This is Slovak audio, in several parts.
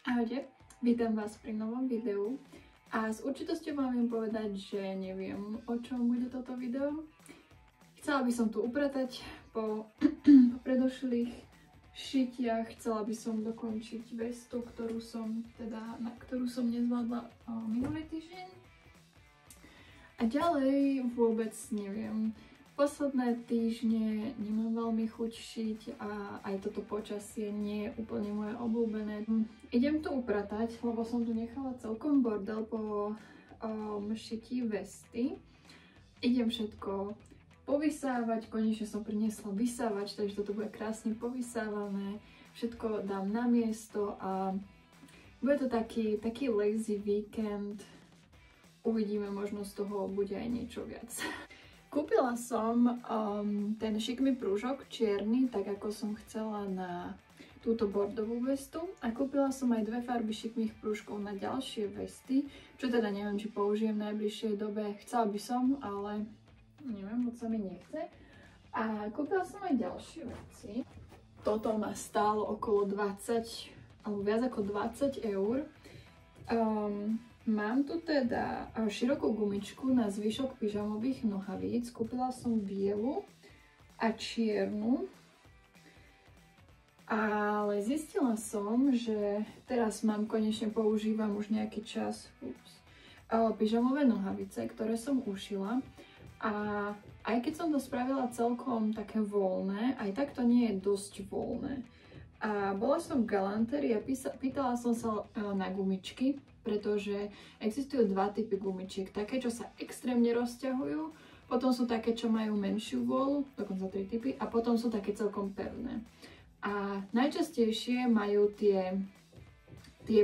Ahojte, vítam vás pri novom videu a s určitosťou vám viem povedať, že neviem, o čom bude toto video. Chcela by som tu upratať po predošlých šitiach, chcela by som dokončiť vestu, ktorú som nezvládla minulý týždeň. A ďalej vôbec neviem. Posledné týždne nemám veľmi chuť šiť a aj toto počasie nie je úplne moje obľúbené. Idem to upratať, lebo som tu nechala celkom bordel po šití vesty. Idem všetko povysávať, konečne som priniesla vysávač, takže toto bude krásne povysávané. Všetko dám na miesto a bude to taký lazy weekend. Uvidíme, možno z toho bude aj niečo viac. Kúpila som ten Chic Me prúžok čierny, tak ako som chcela na túto bordovú vestu. A kúpila som aj dve farby Chic Me prúžkov na ďalšie vesty, čo teda neviem, či použijem v najbližšej dobe. Chcela by som, ale neviem, moc sa mi nechce. A kúpila som aj ďalšie veci. Toto ma stálo okolo 20, alebo viac ako 20 eur. Mám tu teda širokú gumičku na zvyšok pyžamových nohavíc. Kúpila som bielu a čiernu. Ale zistila som, že teraz konečne používam už nejaký čas pyžamové nohavice, ktoré som ušila. A aj keď som to spravila celkom také voľné, aj tak to nie je dosť voľné. A bola som v galantérii a pýtala som sa na gumičky, pretože existujú dva typy gumičiek. Také, čo sa extrémne rozťahujú, potom sú také, čo majú menšiu vôľu, dokonca 3 typy, a potom sú také celkom pevné. A najčastejšie majú tie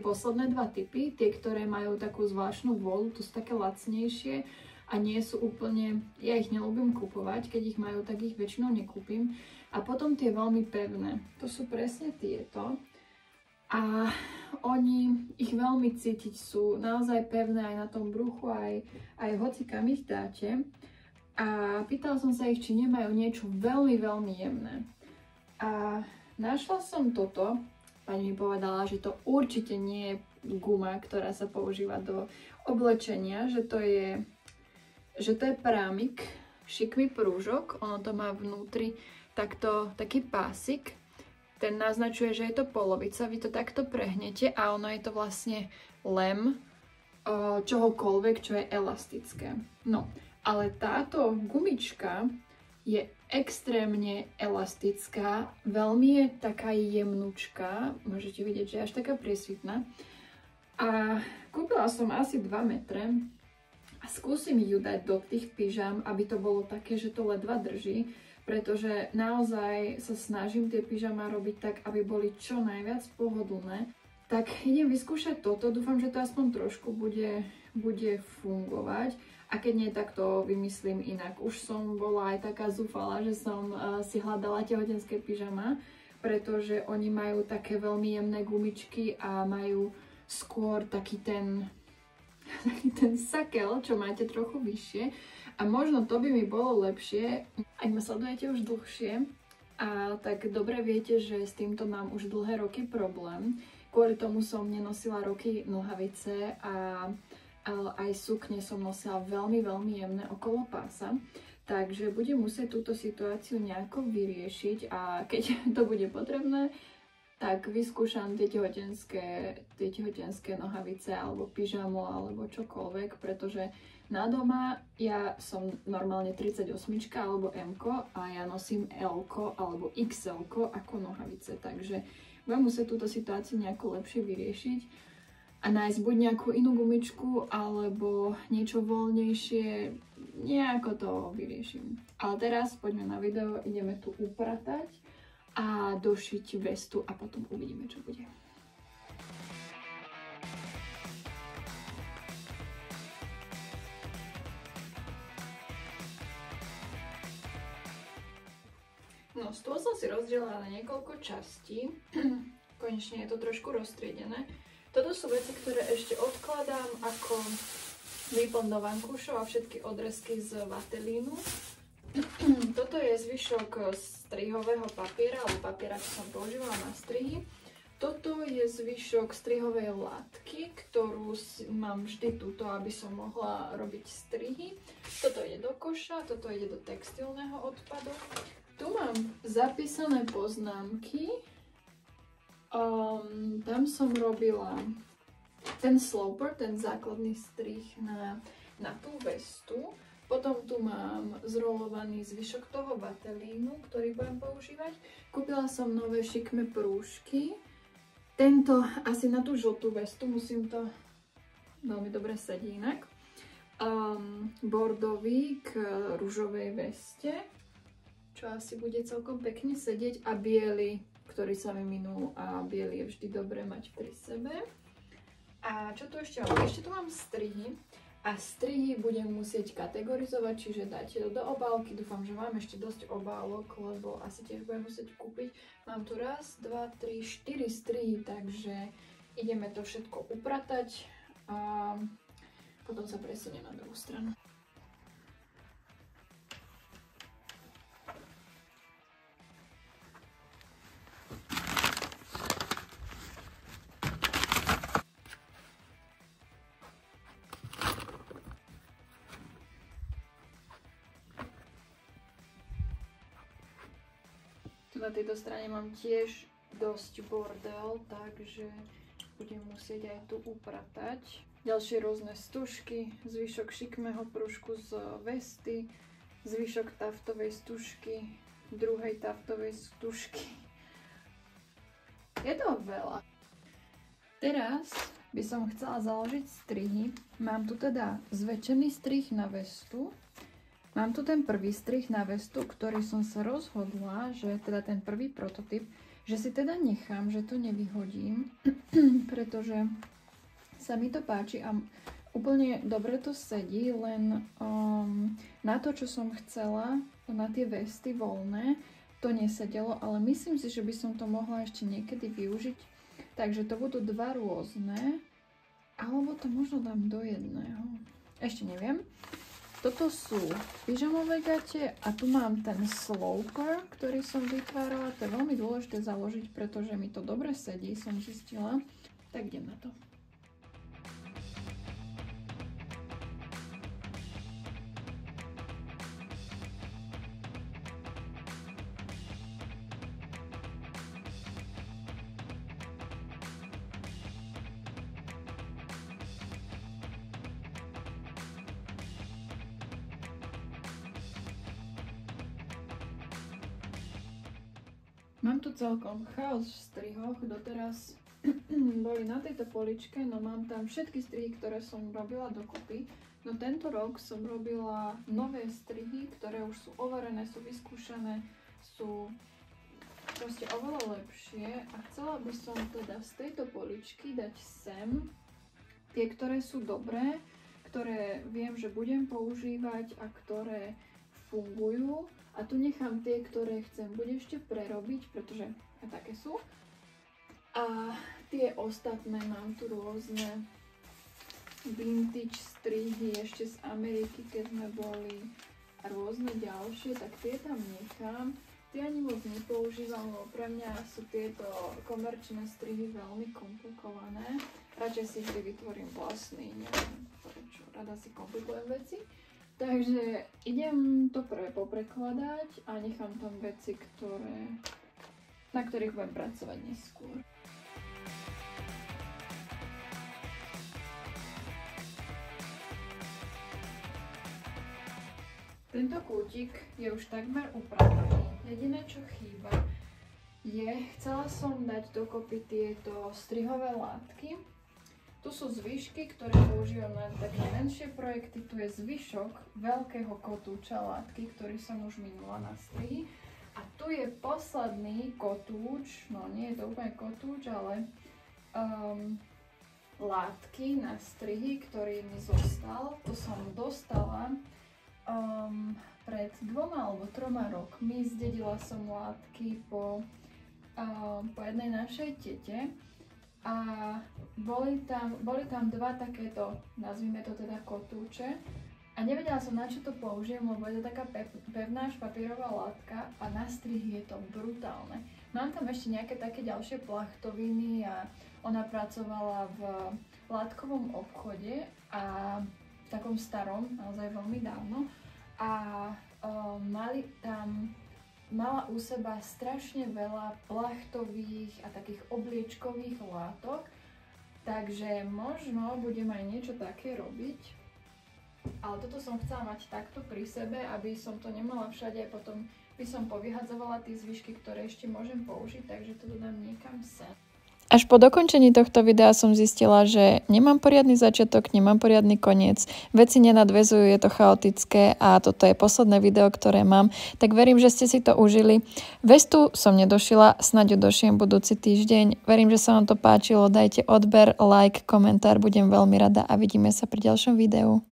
posledné dva typy, tie, ktoré majú takú zvláštnu vôľu, to sú také lacnejšie a nie sú úplne, ja ich neľúbim kupovať, keď ich majú, tak ich väčšinou nekúpim. A potom tie veľmi pevné, to sú presne tieto. A oni, ich veľmi cítiť, sú naozaj pevné aj na tom bruchu, aj hoci kam ich dáte. A pýtala som sa ich, či nemajú niečo veľmi, veľmi jemné. A našla som toto. Pani mi povedala, že to určite nie je guma, ktorá sa používa do oblečenia, že to je prámik, Chic Me prúžok. Ono to má vnútri taký pásik. Ten naznačuje, že je to polovica, vy to takto prehnete a ono je to vlastne lem čohokoľvek, čo je elastické. No, ale táto gumička je extrémne elastická, veľmi je taká jemnúčka, môžete vidieť, že je až taká priesvitná. A kúpila som asi 2 metre a skúsim ju dať do tých pyžam, aby to bolo také, že to ledva drží. Pretože naozaj sa snažím tie pyžama robiť tak, aby boli čo najviac pohodlné. Tak idem vyskúšať toto, dúfam, že to aspoň trošku bude fungovať. A keď nie, tak to vymyslím inak. Už som bola aj taká zúfala, že som si hľadala tehotenské pyžama, pretože oni majú také veľmi jemné gumičky a majú skôr taký ten sakel, čo máte trochu vyššie. A možno to by mi bolo lepšie, ak ma sledujete už dlhšie, a tak dobre viete, že s týmto mám už dlhé roky problém. Kvôli tomu som nenosila roky nohavice a aj sukne som nosila veľmi, veľmi jemné okolo pása. Takže budem musieť túto situáciu nejako vyriešiť a keď to bude potrebné, tak vyskúšam tie tehotenské nohavice alebo pyžamo alebo čokoľvek, pretože na doma ja som normálne 38 alebo M a ja nosím L alebo XL ako nohavice, takže budem musieť túto situáciu nejako lepšie vyriešiť a nájsť buď nejakú inú gumičku alebo niečo voľnejšie, nejako to vyrieším. Ale teraz poďme na video, ideme tu upratať a došiť vestu a potom uvidíme, čo bude. No, stôl som si rozdielala na niekoľko častí. Konečne je to trošku roztriedené. Toto sú veci, ktoré ešte odkladám ako výplň do vankúšov a všetky odrezky z vatelínu. Toto je zvyšok strihového papiera, alebo papiera, čo som používala na strihy. Toto je zvyšok strihovej látky, ktorú mám vždy túto, aby som mohla robiť strihy. Toto ide do koša, toto ide do textilného odpadu. Tu mám zapísané poznámky. Tam som robila ten sloper, ten základný strih na tú vestu. Potom tu mám zrolovaný zvyšok toho batelínu, ktorý budem používať. Kúpila som nové šikmé prúžky. Tento asi na tú žltú vestu, musím to veľmi dobre sedí inak. Bordový k ružovej veste, čo asi bude celkom pekne sedieť, a biely, ktorý sa mi minul, a biely je vždy dobré mať pri sebe. A čo tu ešte mám? Ešte tu mám strihy. A strihy budem musieť kategorizovať, čiže dať do obálky. Dúfam, že mám ešte dosť obálok, lebo asi tiež budem musieť kúpiť. Mám tu 1, 2, 3, 4 strihy, takže ideme to všetko upratať a potom sa presuniem na druhú stranu. Na tejto strane mám tiež dosť bordel, takže budem musieť aj tu upratať. Ďalšie rôzne stužky, zvyšok šikmého prúžku z vesty, zvyšok taftovej stužky, druhej taftovej stužky. Je to veľa. Teraz by som chcela založiť strihy. Mám tu teda zväčšený strih na vestu. Mám tu ten prvý strih na vestu, ktorý som sa rozhodla, že teda ten prvý prototyp, že si teda nechám, že to nevyhodím, pretože sa mi to páči a úplne dobre to sedí, len na to, čo som chcela, na tie vesty voľné, to nesedelo, ale myslím si, že by som to mohla ešte niekedy využiť. Takže to budú dva rôzne, alebo to možno dám do jedného. Ešte neviem. Toto sú pyžamové gate a tu mám ten sloper, ktorý som vytvárala. To je veľmi dôležité založiť, pretože mi to dobre sedí, som zistila. Tak idem na to. Mám tu celkom chaos v strihoch, doteraz boli na tejto poličke, no mám tam všetky strihy, ktoré som robila dokopy. No tento rok som robila nové strihy, ktoré už sú overené, sú vyskúšané, sú proste oveľa lepšie a chcela by som teda z tejto poličky dať sem tie, ktoré sú dobré, ktoré viem, že budem používať a ktoré fungujú. A tu nechám tie, ktoré chcem buď ešte prerobiť, pretože aj také sú. A tie ostatné mám tu rôzne vintage strihy ešte z Ameriky, keď sme boli, a rôzne ďalšie, tak tie tam nechám. Tie ani moc nepoužívam, lebo pre mňa sú tieto komerčné strihy veľmi komplikované. Radšej si vždy vytvorím vlastný, neviem prečo, rada si komplikujem veci. Takže idem to prvé poprekladať a nechám tam veci, na ktorých budem pracovať neskôr. Tento kútik je už takmer uprataný. Jediné, čo chýba, chcela som dať dokopy tieto strihové látky. Tu sú zvyšky, ktoré používam na také menšie projekty. Tu je zvyšok veľkého kotúča látky, ktorý som už minula na strihy. A tu je posledný kotúč, no nie je to úplne kotúč, ale látky na strihy, ktorý mi zostal. To som dostala pred 2 alebo 3 rokmi. Zdedila som látky po jednej našej tete. A boli tam dva takéto, nazvime to teda kotúče. A nevedela som, na čo to použijem, lebo je to taká pevná papierová látka a na strih je to brutálne. Mám tam ešte nejaké také ďalšie plachtoviny a ona pracovala v látkovom obchode a v takom starom, naozaj veľmi dávno. A mala u seba strašne veľa plachtových a takých obliečkových látok, takže možno budem aj niečo také robiť. Ale toto som chcela mať takto pri sebe, aby som to nemala všade, potom by som povyhadzovala tie zvyšky, ktoré ešte môžem použiť, takže to dodám niekam sem. Až po dokončení tohto videa som zistila, že nemám poriadny začiatok, nemám poriadny koniec, veci nenadväzujú, je to chaotické a toto je posledné video, ktoré mám, tak verím, že ste si to užili. Vestu som nedošila, snáď ju došijem budúci týždeň. Verím, že sa vám to páčilo, dajte odber, like, komentár, budem veľmi rada a vidíme sa pri ďalšom videu.